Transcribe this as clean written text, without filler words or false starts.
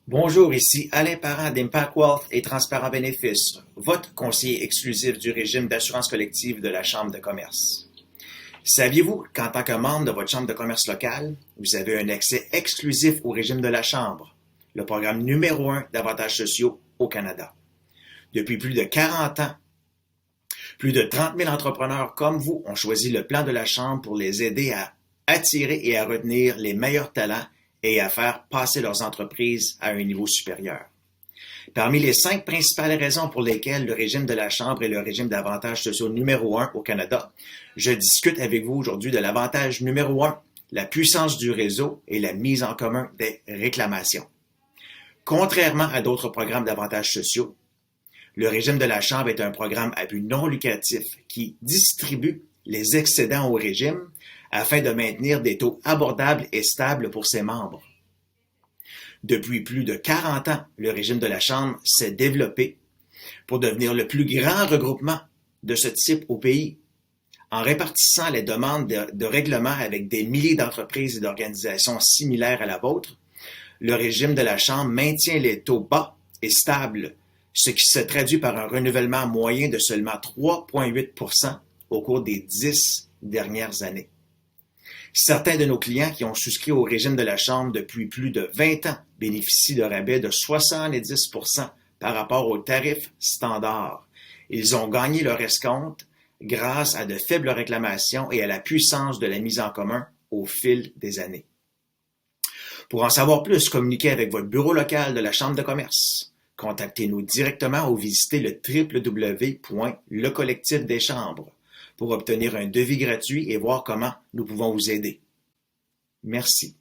Bonjour, ici Alain Parent d'Impact Wealth et Transparent Bénéfices, votre conseiller exclusif du régime d'assurance collective de la Chambre de commerce. Saviez-vous qu'en tant que membre de votre Chambre de commerce locale, vous avez un accès exclusif au régime de la Chambre, le programme numéro 1 d'avantages sociaux au Canada? Depuis plus de 40 ans, plus de 30 000 entrepreneurs comme vous ont choisi le plan de la Chambre pour les aider à attirer et à retenir les meilleurs talents et à faire passer leurs entreprises à un niveau supérieur. Parmi les 5 principales raisons pour lesquelles le régime de la Chambre est le régime d'avantages sociaux numéro 1 au Canada, je discute avec vous aujourd'hui de l'avantage numéro 1, la puissance du réseau et la mise en commun des réclamations. Contrairement à d'autres programmes d'avantages sociaux, le régime de la Chambre est un programme à but non lucratif qui distribue les excédents au régime afin de maintenir des taux abordables et stables pour ses membres. Depuis plus de 40 ans, le régime de la Chambre s'est développé pour devenir le plus grand regroupement de ce type au pays, en répartissant les demandes de règlement avec des milliers d'entreprises et d'organisations similaires à la vôtre. Le régime de la Chambre maintient les taux bas et stables, ce qui se traduit par un renouvellement moyen de seulement 3,8% au cours des 10 dernières années. Certains de nos clients qui ont souscrit au régime de la Chambre depuis plus de 20 ans bénéficient de rabais de 70% par rapport aux tarifs standards. Ils ont gagné leur escompte grâce à de faibles réclamations et à la puissance de la mise en commun au fil des années. Pour en savoir plus, communiquez avec votre bureau local de la Chambre de commerce. Contactez-nous directement ou visitez le www.lecollectifdeschambres pour obtenir un devis gratuit et voir comment nous pouvons vous aider. Merci.